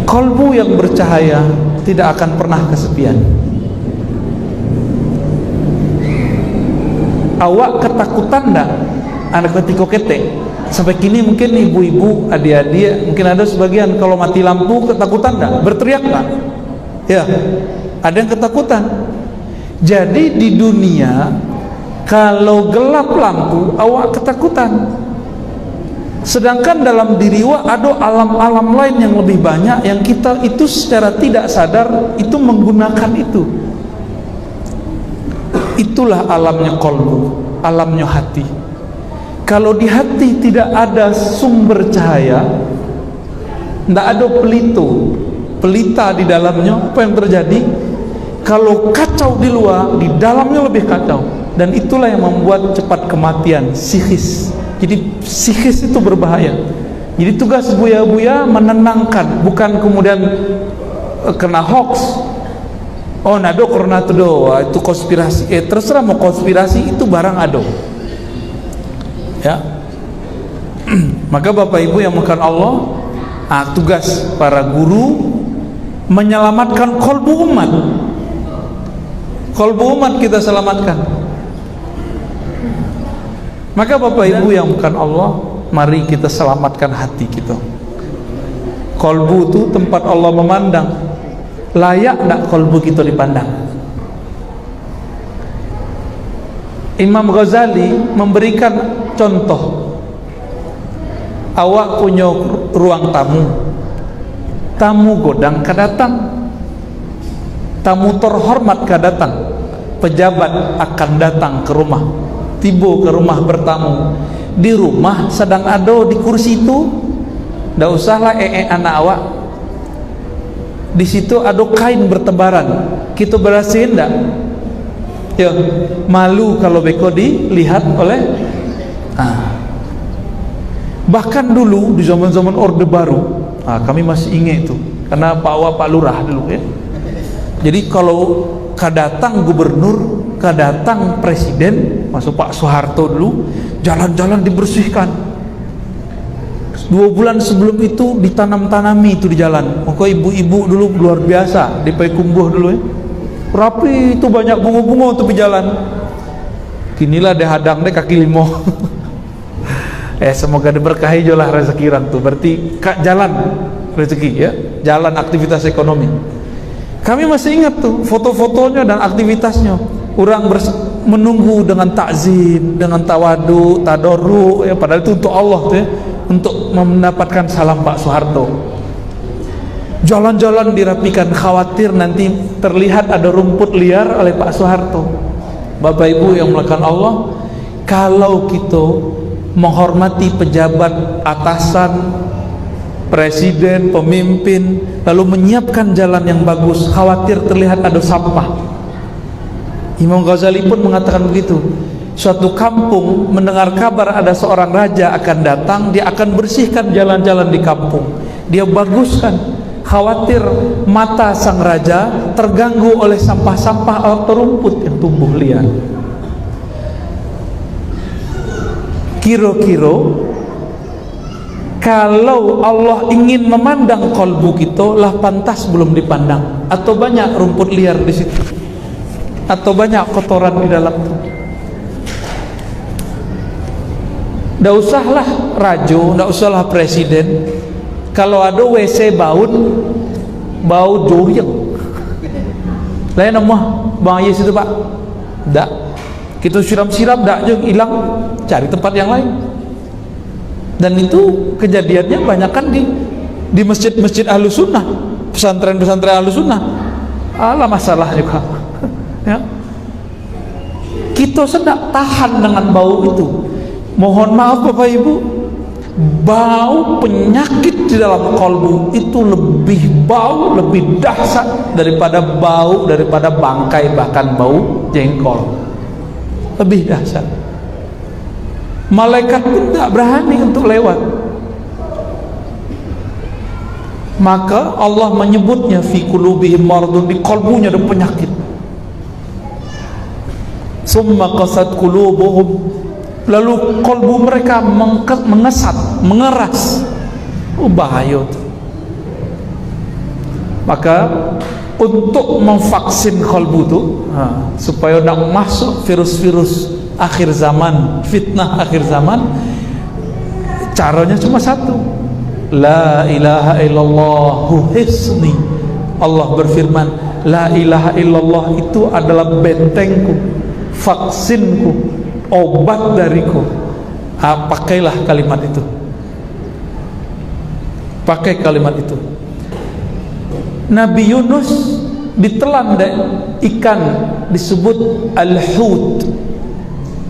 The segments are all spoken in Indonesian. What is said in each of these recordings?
Kolbu yang bercahaya tidak akan pernah kesepian. Awak ketakutan enggak anak ketika ketek? Sampai kini mungkin ibu-ibu, adik-adik, mungkin ada sebagian kalau mati lampu ketakutan enggak? Berteriak enggak? Ya, ada yang ketakutan. Jadi di dunia kalau gelap lampu awak ketakutan. Sedangkan dalam diri awak ada alam-alam lain yang lebih banyak yang kita itu secara tidak sadar itu menggunakan itu. Itulah alamnya kolbu, alamnya hati. Kalau di hati tidak ada sumber cahaya, tidak ada pelita di dalamnya, apa yang terjadi? Kalau kacau di luar, di dalamnya lebih kacau. Dan itulah yang membuat cepat kematian psikis. Jadi psikis itu berbahaya. Jadi tugas buya-buya menenangkan, bukan kemudian kena hoax. Oh nado karena itu konspirasi. Terserah mau konspirasi, itu barang ado. Ya. Maka Bapak Ibu yang makan Allah, tugas para guru menyelamatkan kolbu umat. Kolbu umat kita selamatkan. Maka Bapak Ibu yang bukan Allah, mari kita selamatkan hati kita. Kolbu itu tempat Allah memandang. Layak tak kolbu kita dipandang? Imam Ghazali memberikan contoh. Awak punya ruang tamu. Tamu godang kadatang. Tamu terhormat kadatang. Pejabat akan datang ke rumah. Tiba ke rumah bertamu. Di rumah sedang ada di kursi itu, ndak usahlah anak awak. Di situ ada kain bertebaran. Kita berasihin ndak? Ya, malu kalau beko dilihat oleh. Bahkan dulu di zaman-zaman Orde Baru, kami masih ingat itu, karena Pak Lurah dulu ya. Jadi kalau kadatang gubernur, kadatang presiden, masuk Pak Soeharto dulu, jalan-jalan dibersihkan. 2 bulan sebelum itu ditanam-tanami itu di jalan. Maka ibu-ibu dulu luar biasa di Payakumbuh dulu ya. Rapi itu, banyak bunga-bunga tuh di jalan. Kinilah dihadang deh kaki limo. Semoga diberkahi jolah rezeki tuh. Berarti jalan rezeki ya, jalan aktivitas ekonomi. Kami masih ingat tuh foto-fotonya dan aktivitasnya. Orang menunggu dengan takzim, dengan tawadu, tadarruk ya, padahal itu untuk Allah tuh ya, untuk mendapatkan salam Pak Soeharto. Jalan-jalan dirapikan, khawatir nanti terlihat ada rumput liar oleh Pak Soeharto. Bapak Ibu yang melakukan Allah, kalau kita menghormati pejabat atasan, presiden, pemimpin, lalu menyiapkan jalan yang bagus, khawatir terlihat ada sampah. Imam Ghazali pun mengatakan begitu. Suatu kampung mendengar kabar ada seorang raja akan datang, dia akan bersihkan jalan-jalan di kampung. Dia baguskan, khawatir mata sang raja terganggu oleh sampah-sampah atau rumput yang tumbuh liar. Kira-kira kalau Allah ingin memandang kolbu kita, lah pantas belum dipandang, atau banyak rumput liar di situ, atau banyak kotoran di dalam itu. Nggak usahlah raja, nggak usahlah presiden, kalau ada WC bau joyek, lain nama bang Yes itu Pak, nggak, kita siram-siram nggak aja hilang, cari tempat yang lain. Dan itu kejadiannya banyak kan di masjid-masjid Ahlus Sunnah, pesantren-pesantren Ahlus Sunnah. Masalah juga. Ya. Kita sedang tahan dengan bau itu. Mohon maaf Bapak Ibu, bau penyakit di dalam kolbu itu lebih dahsyat daripada bangkai, bahkan bau jengkol. Lebih dahsyat. Malaikat pun tak berani untuk lewat. Maka Allah menyebutnya fi qulubihim maradun, di kolbunya ada penyakit. Summa qasat qulubuhum, lalu kolbu mereka mengesat, mengeras. Bahaya itu. Maka untuk memvaksin kalbu itu supaya tidak masuk virus-virus akhir zaman, fitnah akhir zaman, caranya cuma satu. La ilaha illallah hisni. Allah berfirman, la ilaha illallah itu adalah bentengku, vaksinku, obat dariku. Pakailah kalimat itu. Pakai kalimat itu. Nabi Yunus ditelan ikan disebut al-hut.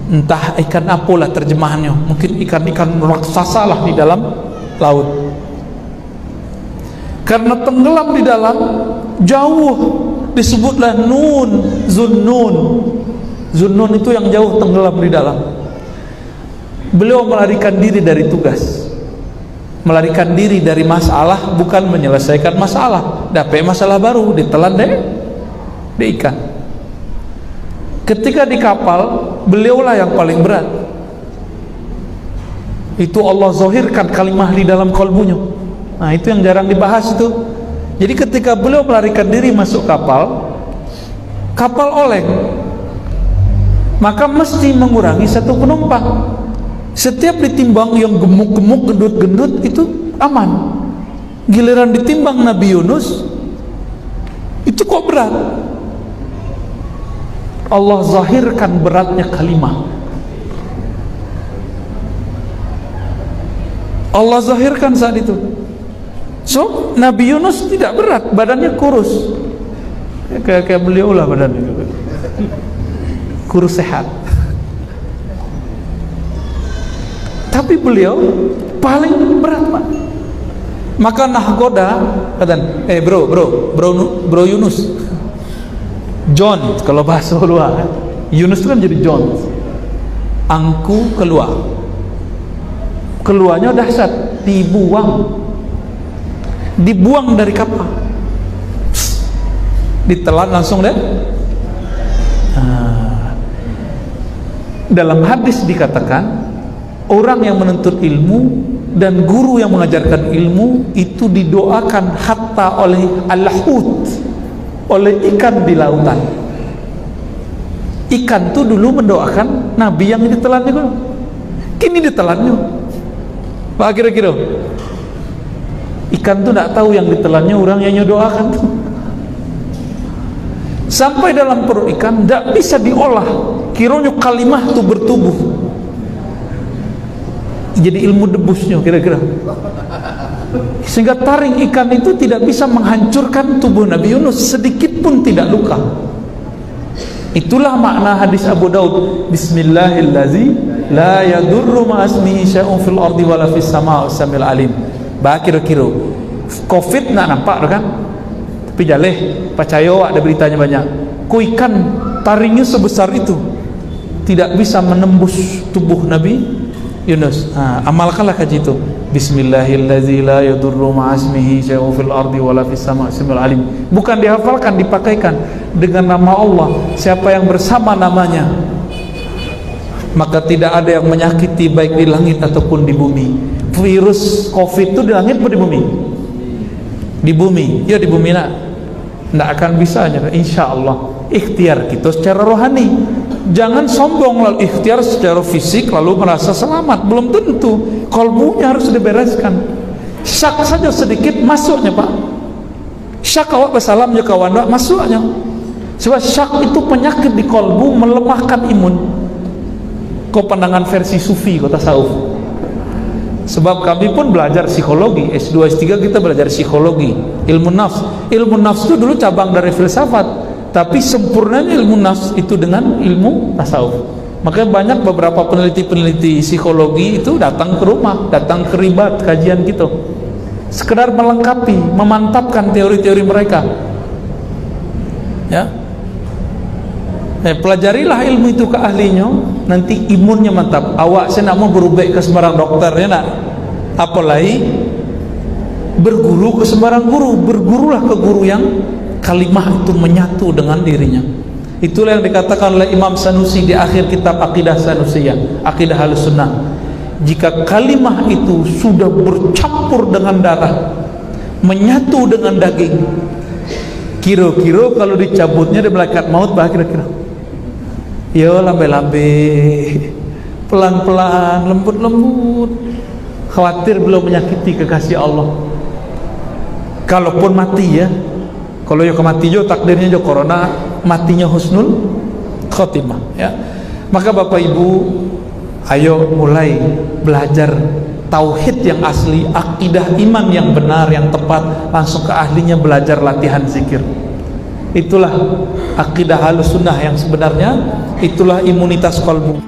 Entah ikan apalah terjemahannya, mungkin ikan-ikan raksasa lah di dalam laut. Karena tenggelam di dalam, jauh disebutlah nun, zunnun. Zunnun itu yang jauh tenggelam di dalam. Beliau melarikan diri dari tugas, melarikan diri dari masalah, bukan menyelesaikan masalah. Dapat masalah baru, ditelan deh ikan. Ketika di kapal, beliaulah yang paling berat. Itu Allah zahirkan kalimah di dalam kalbunya. Nah, itu yang jarang dibahas itu. Jadi ketika beliau melarikan diri masuk kapal, kapal oleng, maka mesti mengurangi satu penumpang. Setiap ditimbang yang gemuk-gemuk, gendut-gendut itu aman. Giliran ditimbang Nabi Yunus, itu kok berat. Allah zahirkan beratnya kalimah. Allah zahirkan saat itu. So, Nabi Yunus tidak berat, badannya kurus. Kayak beliau lah badannya. Kurus sehat. Tapi beliau paling berat, Pak. Maka nahkoda katakan, bro Yunus, John kalau bahasa luar, Yunus itu kan jadi John. Angku keluarnya dahsyat, dibuang dari kapal, ditelan langsung deh. Dalam hadis dikatakan, orang yang menuntut ilmu dan guru yang mengajarkan ilmu itu didoakan hatta oleh al-hut, oleh ikan di lautan. Ikan tuh dulu mendoakan Nabi yang ditelannya dulu. Kini ditelannya. Pak kira-kira ikan tuh tidak tahu yang ditelannya orang yang nyodoakan tuh. Sampai dalam perut ikan tidak bisa diolah. Kiranya kalimah tuh bertubuh. Jadi ilmu debusnya kira-kira. Sehingga taring ikan itu tidak bisa menghancurkan tubuh Nabi Yunus, sedikit pun tidak luka. Itulah makna hadis Abu Daud, Bismillahillazi la yadurru ma'asmihi syai'un fil ardi wala fis sama' samil alim. Bah kira-kira Covid nak nampak kan? Tapi jaleh percaya ada beritanya banyak. Ku ikan taringnya sebesar itu tidak bisa menembus tubuh Nabi Yunus. Amalkanlah kaji itu. Bismillahillazi la yadurru ma'asmihi syai'un fil ardi wala fis sama' samil alim. Bukan dihafalkan, dipakaikan dengan nama Allah. Siapa yang bersama namanya, maka tidak ada yang menyakiti baik di langit ataupun di bumi. Virus Covid itu di langit atau di bumi? Di bumi. Ya di bumi nak. Tidak akan bisa, insya Allah. Ikhtiar kita secara rohani. Jangan sombong lalu ikhtiar secara fisik lalu merasa selamat. Belum tentu. Kalbunya harus dibereskan. Syak saja sedikit masuknya, Pak. Syak awak bersalamnya kawan masuknya. Sebab syak itu penyakit di kalbu, melemahkan imun. Kau pandangan versi sufi, kau tasawuf. Sebab kami pun belajar psikologi, S2, S3 kita belajar psikologi, ilmu nafs. Ilmu nafs itu dulu cabang dari filsafat, tapi sempurnanya ilmu nafs itu dengan ilmu tasawuf. Makanya banyak beberapa peneliti-peneliti psikologi itu datang ke rumah, datang ke ribat kajian kita, sekedar melengkapi, memantapkan teori-teori mereka. Ya, pelajarilah ilmu itu ke ahlinya, nanti imunnya mantap. Awak saya nak mau berubah ke sembarang dokter ya nak, apalagi berguru ke sembarang guru. Bergurulah ke guru yang kalimah itu menyatu dengan dirinya. Itulah yang dikatakan oleh Imam Sanusi di akhir kitab Aqidah Sanusiyah, Aqidah Ahlussunnah. Jika kalimah itu sudah bercampur dengan darah, menyatu dengan daging, Kira-kira kalau dicabutnya dari malaikat maut bah kira-kira. Yo lambe-lambe, pelan-pelan, lembut-lembut. Khawatir belum menyakiti kekasih Allah. Kalaupun mati ya, kalau yo mati jo takdirnya jo corona, matinya husnul khotimah ya. Maka Bapak Ibu, ayo mulai belajar tauhid yang asli, akidah iman yang benar, yang tepat, langsung ke ahlinya belajar latihan zikir. Itulah akidah Ahlus Sunnah yang sebenarnya, itulah imunitas kalbu.